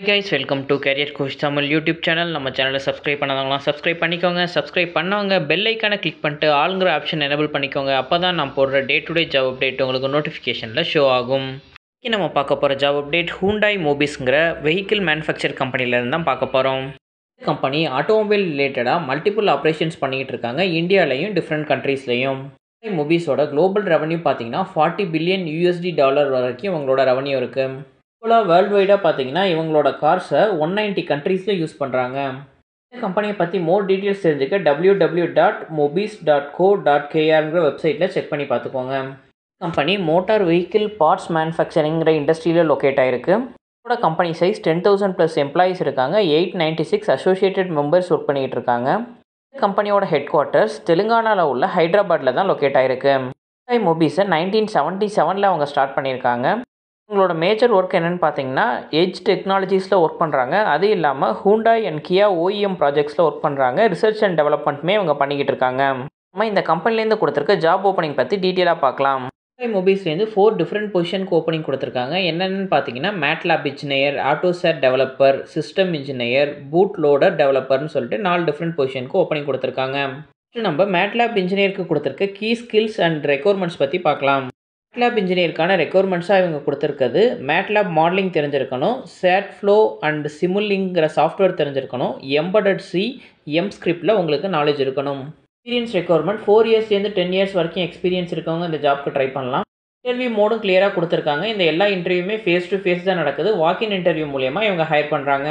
Hey guys, welcome to Career Coach Tamil YouTube channel. நம்ம சேனலை subscribe பண்ணாதவங்களாம் subscribe பண்ணிக்கோங்க. சப்ஸ்கிரைப் பண்ணவங்க பெல் ஐக்கானை கிளிக் பண்ணிட்டு ஆளுங்கிற ஆப்ஷன் எனேபிள் பண்ணிக்கோங்க. அப்போ தான் நான் போடுற day to day job update உங்களுக்கு நோட்டிஃபிகேஷனில் ஷோ ஆகும். இன்றைக்கி நம்ம பார்க்க போகிற ஜாப் அப்டேட் Hyundai Mobisங்கிற வெஹிக்கிள் மேனுஃபேக்சர் கம்பெனிலேருந்து தான் பார்க்க போகிறோம். இந்த கம்பெனி ஆட்டோமொபைல் ரிலேட்டடாக மல்டிபிள் ஆப்ரேஷன்ஸ் பண்ணிக்கிட்டு இருக்காங்க. இந்தியாலையும் டிஃப்ரெண்ட் கண்ட்ரீஸ்லையும். Hyundai Mobisோட குளோபல் ரெவன்யூ பார்த்தீங்கன்னா $40 பில்லியன் வரைக்கும் இவங்களோட ரெவன்யூ இருக்குது. இப்போலாம் வேர்ல்டு வைடாக பார்த்தீங்கன்னா இவங்களோட கார்ஸை 190 கண்ட்ரீஸில் யூஸ் பண்ணுறாங்க. இந்த கம்பெனியை பற்றி மோர் டீட்டெயில்ஸ் தெரிஞ்சுக்க www.mobis.co.krங்கிற வெப்சைட்டில் செக் பண்ணி பார்த்துக்கோங்க. கம்பெனி மோட்டார் வெஹிக்கிள் பார்ட்ஸ் மேனுஃபேக்சரிங்கிற இண்டஸ்ட்ரியில் லொக்கேட் ஆகிருக்கு. இதோட கம்பெனி சைஸ் 10,000+ எம்ப்ளாயிஸ் இருக்காங்க. 896 அசோசியேட்டட் மெம்பர்ஸ் ஒர்க் பண்ணிக்கிட்டு இருக்காங்க. இந்த கம்பெனியோட ஹெட் குவார்ட்டர்ஸ் தெலுங்கானாவில் உள்ள ஹைதராபாத்தில் தான் லொக்கேட் ஆகிருக்கு. Hyundai Mobis 1977 அவங்க ஸ்டார்ட் பண்ணியிருக்காங்க. உங்களோட மேஜர் ஒர்க் என்னென்னு பார்த்தீங்கன்னா எட்ஜ் டெக்னாலஜிஸில் ஒர்க் பண்ணுறாங்க. அது இல்லாமல் Hyundai அண்ட் Kia OEM ப்ராஜெக்ட்ஸில் ஒர்க் பண்ணுறாங்க. ரிசர்ச் அண்ட் டெவலப்மெண்ட்டுமே இவங்க பண்ணிக்கிட்டு இருக்காங்க. நம்ம இந்த கம்பெனிலேருந்து கொடுத்துருக்க ஜாப் ஓப்பனிங் பற்றி டீட்டெயிலாக பார்க்கலாம். Hyundai Mobisலேருந்து 4 டிஃப்ரெண்ட் பொசிஷனுக்கு ஓப்பனிங் கொடுத்துருக்காங்க. என்னென்னு பார்த்தீங்கன்னா MATLAB engineer, AUTOSAR developer, system engineer, boot loader டெவலப்பர்னு சொல்லிட்டு 4 டிஃப்ரெண்ட் பொசிஷனுக்கு ஓப்பனிங் கொடுத்துருக்காங்க. நம்ம மேட்லாப் இன்ஜினியருக்கு கொடுத்துருக்க கீ ஸ்கில்ஸ் அண்ட் ரெக்யர்மெண்ட்ஸ் பற்றி பார்க்கலாம். மேட்லாப் இன்ஜினியருக்கான ரெக்யர்மெண்ட்ஸாக இவங்க கொடுத்துருக்கிறது மேட்லாப் மாடலிங் தெரிஞ்சிருக்கணும், சேட் ஃப்ளோ அண்ட் சிமுலிங்கிற சாஃப்ட்வேர் தெரிஞ்சிருக்கணும், எம்படட் சி, ஸ்கிரிப்டில் உங்களுக்கு நாலேஜ் இருக்கணும். எக்ஸ்பீரியன்ஸ் ரெக்யர்மெண்ட் 4 இயர்ஸ்லேருந்து 10 இயர்ஸ் வரைக்கும் எக்ஸ்பீரியன்ஸ் இருக்கவங்க இந்த ஜாப்க்கு ட்ரை பண்ணலாம். இன்டர்வியூ மோடும் கிளியராக கொடுத்துருக்காங்க. இந்த எல்லா இன்டர்வியூமே ஃபேஸ் டு ஃபேஸ் தான் நடக்குது. வாக்கின் இன்டர்வியூ மூலயமா இவங்க ஹையர் பண்ணுறாங்க.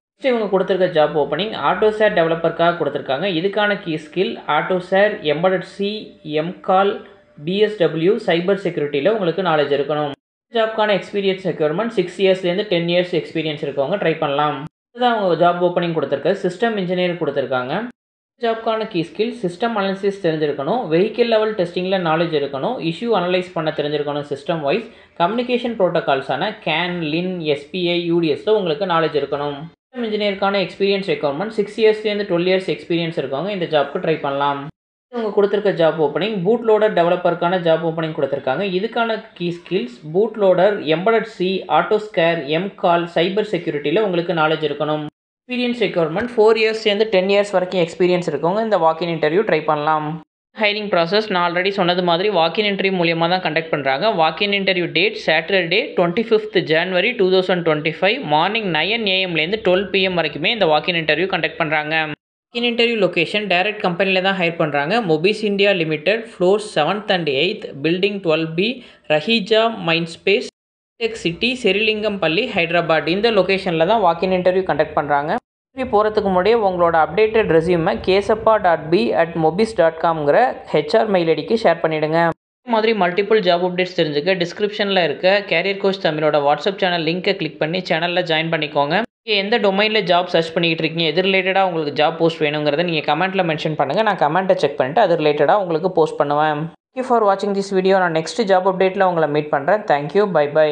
நெக்ஸ்ட் இவங்க கொடுத்துருக்க ஜாப் ஓப்பனிங் ஆட்டோசேட் டெவலப்பருக்காக கொடுத்துருக்காங்க. இதுக்கான key skill AUTOSAR, embedded C, MCAL, BSW, cyber செக்யூரிட்டியில் உங்களுக்கு நாலேஜ் இருக்கணும். ஜாப்க்கான எக்ஸ்பீரியன்ஸ் ரெக்யர்மெண்ட் 6 இயர்ஸ்லேருந்து 10 இயர்ஸ் எக்ஸ்பீரியன்ஸ் இருக்கவங்க ட்ரை பண்ணலாம். இதுதான் அவங்க ஜாப் ஓப்பனிங் கொடுத்துருக்க சிஸ்டம் இன்ஜினியர் கொடுத்துருக்காங்க. ஜாப்க்கான கீ ஸ்கில் சிஸ்டம் அனாலிசிஸ் தெரிஞ்சிருக்கணும், வெஹிக்கிள் லெவல் டெஸ்டிங்கில் நாலேஜ் இருக்கணும், இஷ்யூ அனலைஸ் பண்ண தெரிஞ்சிருக்கணும், சிஸ்டம் வைஸ் கம்யூனிகேஷன் ப்ரோட்டோகால்ஸான CAN, LIN, SPI, UDSல உங்களுக்கு நாலேஜ் இருக்கணும். சிஸ்டம் இன்ஜினியருக்கான எக்ஸ்பீரியன்ஸ் ரெக்யர்மெண்ட் 6 இயர்ஸ்லேருந்து 12 இயர்ஸ் எக்ஸ்பீரியன்ஸ் இருக்கவங்க இந்த ஜாப்க்கு ட்ரை பண்ணலாம். இவங்க கொடுத்துருக்க ஜாப் ஓப்பனிங் பூட் லோடர் டெவலப்பருக்கான ஜாப் ஓப்பனிங் கொடுத்துருக்காங்க. இதுக்கான key skills boot loader, embedded C, AUTOSAR, MCAL, cyber செக்யூரிட்டியில் உங்களுக்கு நாலேஜ் இருக்கணும். எக்ஸ்பீரியன்ஸ் ரெக்யர்மெண்ட் 4 இயர்ஸ்லேருந்து 10 இயர்ஸ் வரைக்கும் எக்ஸ்பீரியன்ஸ் இருக்கவங்க இந்த வாக்கின் இன்டர்வியூ ட்ரை பண்ணலாம். ஹைரிங் ப்ராசஸ் நான் ஆல்ரெடி சொன்னது மாதிரி வாக்கின் இன்டர்வியூ மூலியமாக தான் கண்டக்ட் பண்ணுறாங்க. Walk in interview date Saturday 25th January 2025 morning 9 AM to 12 PM வரைக்குமே இந்த வாக்கின் இன்டர்வியூ கண்டக்ட் பண்ணுறாங்க. வாக்கின் இன்டர்வியூ லொக்கேஷன் டைரக்ட் கம்பெனியில் தான் ஹையர் பண்ணுறாங்க. Mobis India limited, floors 7th and 8th, building 12B, Raheja mind space, tech city, Serilingampally, Hyderabad. இந்த லொக்கேஷனில் தான் walk in interview conduct பண்ணுறாங்க. இன்டர்வியூ போகிறதுக்கு முன்னாடியே உங்களோட அப்டேட்டட் ரெஸ்யூமை kesappa.b@mobis.comங்கிற HR மெயில் ஐடிக்கு ஷேர் பண்ணிவிடுங்க. இந்த மாதிரி மல்டிபிள் ஜாப் அப்டேட்ஸ் தெரிஞ்சுக்க டிஸ்கிரிப்ஷனில் இருக்க கேரியர் கோச் தமிழோட வாட்ஸ்அப் சேனல் லிங்கை கிளிக் பண்ணி சேனலில் ஜாயின் பண்ணிக்கோங்க. நீங்கள் எந்த டொமைனில் ஜாப் சர்ச் பண்ணிக்கிட்டு இருக்கீங்க, எது ரிலேட்டடாக உங்களுக்கு ஜாப் போஸ்ட் வேணுங்கிறத நீங்கள் கமெண்ட்டில் மென்ஷன் பண்ணுங்கள். நான் கமெண்ட்டை செக் பண்ணிவிட்டு அது ரிலேட்டடாக உங்களுக்கு போஸ்ட் பண்ணுவேன். தேங்க்யூ ஃபார் வாட்சிங் திஸ் வீடியோ. நான் நெக்ஸ்ட் ஜாப் அப்டேட்டில் உங்களை மீட் பண்ணுறேன். Thank you, bye by.